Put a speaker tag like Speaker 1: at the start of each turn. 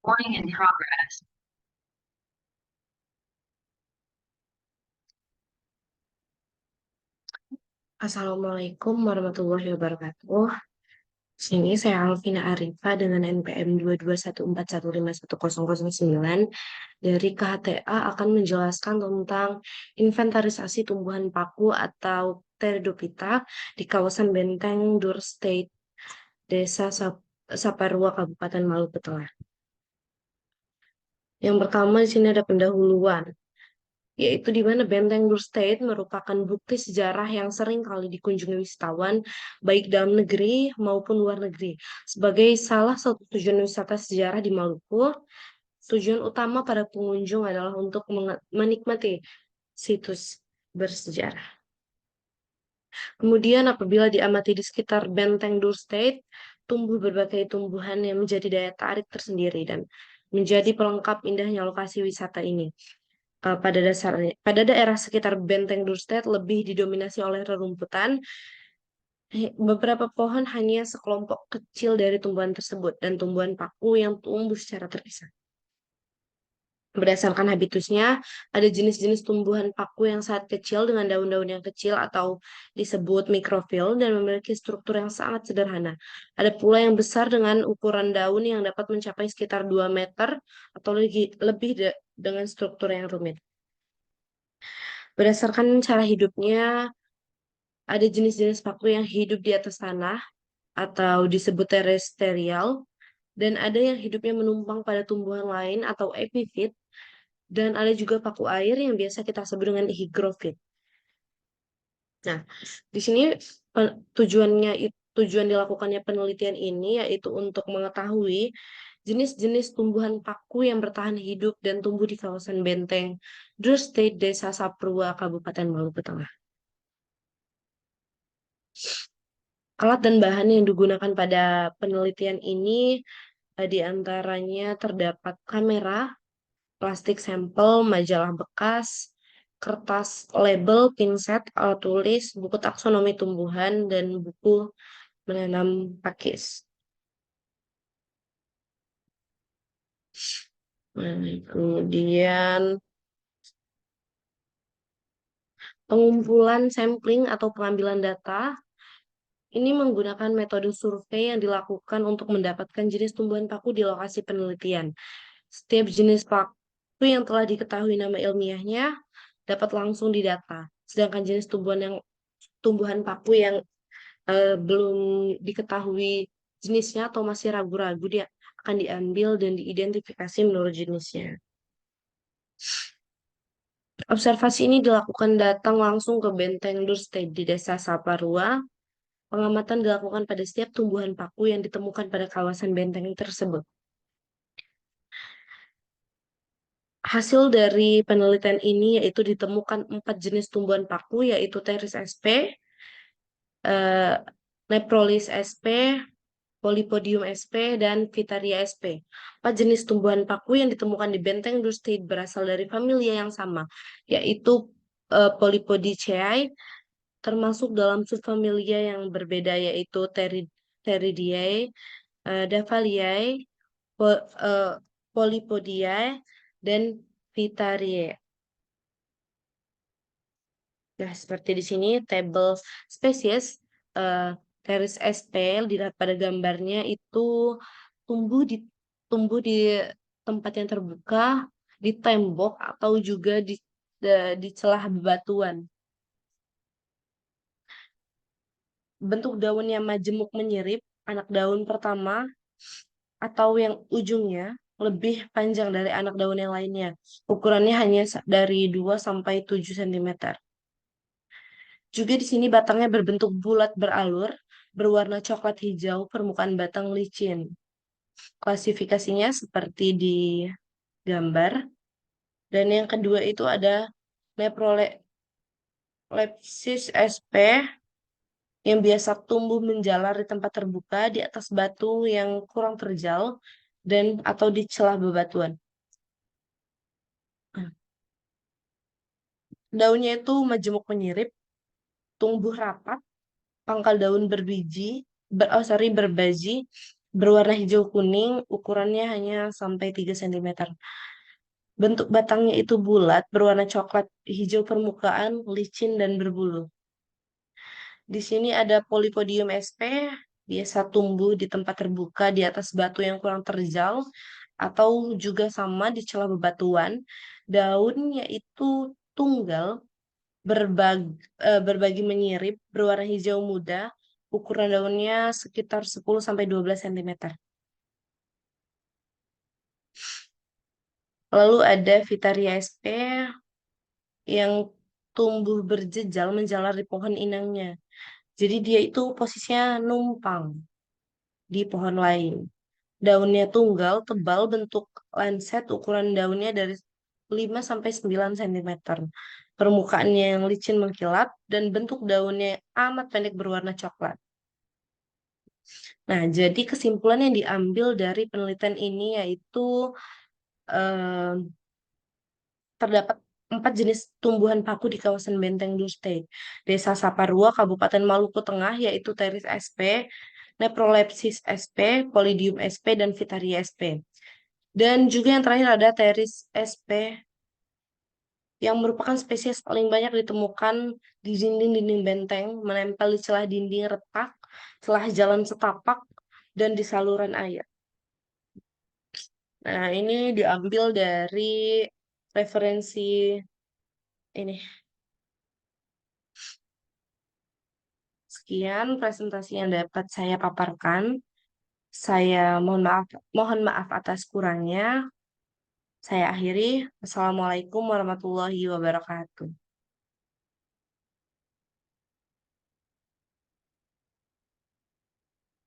Speaker 1: Recording in progress.
Speaker 2: Assalamualaikum warahmatullahi wabarakatuh. Sini saya Alvina Arifa dengan NPM 221415109 dari KHTA akan menjelaskan tentang inventarisasi tumbuhan paku atau Pteridophyta di kawasan Benteng Dur State, Desa Saparua, Kabupaten Maluku Tengah. Yang pertama di sini ada pendahuluan, yaitu di mana Benteng Dur State merupakan bukti sejarah yang sering kali dikunjungi wisatawan, baik dalam negeri maupun luar negeri. Sebagai salah satu tujuan wisata sejarah di Maluku, tujuan utama para pengunjung adalah untuk menikmati situs bersejarah. Kemudian apabila diamati di sekitar Benteng Dur State, tumbuh berbagai tumbuhan yang menjadi daya tarik tersendiri dan menjadi pelengkap indahnya lokasi wisata ini. Pada dasarnya, pada daerah sekitar Benteng Durstedt lebih didominasi oleh rerumputan. Beberapa pohon hanya sekelompok kecil dari tumbuhan tersebut dan tumbuhan paku yang tumbuh secara terpisah. Berdasarkan habitusnya, ada jenis-jenis tumbuhan paku yang sangat kecil dengan daun-daun yang kecil atau disebut mikrofil dan memiliki struktur yang sangat sederhana. Ada pula yang besar dengan ukuran daun yang dapat mencapai sekitar 2 meter atau lebih dengan struktur yang rumit. Berdasarkan cara hidupnya, ada jenis-jenis paku yang hidup di atas tanah atau disebut terestrial, dan ada yang hidupnya menumpang pada tumbuhan lain atau epifit, dan ada juga paku air yang biasa kita sebut dengan hygrofit. Nah, di sini tujuan dilakukannya penelitian ini yaitu untuk mengetahui jenis-jenis tumbuhan paku yang bertahan hidup dan tumbuh di kawasan Benteng Dur State, Desa Saprua, Kabupaten Maluku Tengah. Alat dan bahan yang digunakan pada penelitian ini di antaranya terdapat kamera, plastik sampel, majalah bekas, kertas label, pinset, alat tulis, buku taksonomi tumbuhan, dan buku menanam pakis. Kemudian pengumpulan sampling atau pengambilan data ini menggunakan metode survei yang dilakukan untuk mendapatkan jenis tumbuhan paku di lokasi penelitian. Setiap jenis paku yang telah diketahui nama ilmiahnya dapat langsung didata. Sedangkan jenis tumbuhan paku yang belum diketahui jenisnya atau masih ragu-ragu, dia akan diambil dan diidentifikasi menurut jenisnya. Observasi ini dilakukan datang langsung ke Benteng Dur State di Desa Saparua. Pengamatan dilakukan pada setiap tumbuhan paku yang ditemukan pada kawasan benteng tersebut. Hasil dari penelitian ini yaitu ditemukan 4 jenis tumbuhan paku, yaitu Teris sp, Leprolis sp, Polypodium sp, dan Vitaria sp. 4 jenis tumbuhan paku yang ditemukan di Benteng Dur State berasal dari familia yang sama, yaitu Polypodiaceae, termasuk dalam subfamilia yang berbeda, yaitu Theridiae, Davaliae, eh, Polypodiae, dan Vitariae. Nah, seperti di sini tabel spesies eh, Teris sp dilihat pada gambarnya itu tumbuh di tumbuh di tempat yang terbuka, di tembok atau juga di celah bebatuan. Bentuk daunnya majemuk menyirip, anak daun pertama atau yang ujungnya lebih panjang dari anak daun yang lainnya. Ukurannya hanya dari 2 sampai 7 cm. Juga di sini batangnya berbentuk bulat beralur, berwarna coklat hijau, permukaan batang licin. Klasifikasinya seperti di gambar. Dan yang kedua itu ada Leprolepsis sp yang biasa tumbuh menjalar di tempat terbuka di atas batu yang kurang terjal dan atau di celah bebatuan. Daunnya itu majemuk menyirip, tumbuh rapat, pangkal daun berbiji, berbaji, berwarna hijau kuning, ukurannya hanya sampai 3 cm. Bentuk batangnya itu bulat, berwarna coklat hijau permukaan, licin dan berbulu. Di sini ada Polypodium sp, biasa tumbuh di tempat terbuka di atas batu yang kurang terjal atau juga sama di celah bebatuan. Daunnya itu tunggal, berbagi menyirip, berwarna hijau muda, ukuran daunnya sekitar 10 sampai 12 cm. Lalu ada Vitaria sp yang tumbuh berjejal menjalar di pohon inangnya. Jadi dia itu posisinya numpang di pohon lain. Daunnya tunggal, tebal, bentuk lanset, ukuran daunnya dari 5 sampai 9 cm. Permukaannya yang licin mengkilap dan bentuk daunnya amat pendek berwarna coklat. Nah, jadi kesimpulan yang diambil dari penelitian ini yaitu eh, terdapat 4 jenis tumbuhan paku di kawasan Benteng Durste, Desa Saparua, Kabupaten Maluku Tengah, yaitu Teris sp, Neprolepsis sp, Polydium sp, dan Vitaria sp. Dan juga yang terakhir ada Teris sp, yang merupakan spesies paling banyak ditemukan di dinding-dinding benteng, menempel di celah dinding retak, celah jalan setapak, dan di saluran air. Nah, ini diambil dari referensi ini. Sekian presentasi yang dapat saya paparkan. Saya mohon maaf atas kurangnya. Saya akhiri. Assalamualaikum warahmatullahi wabarakatuh.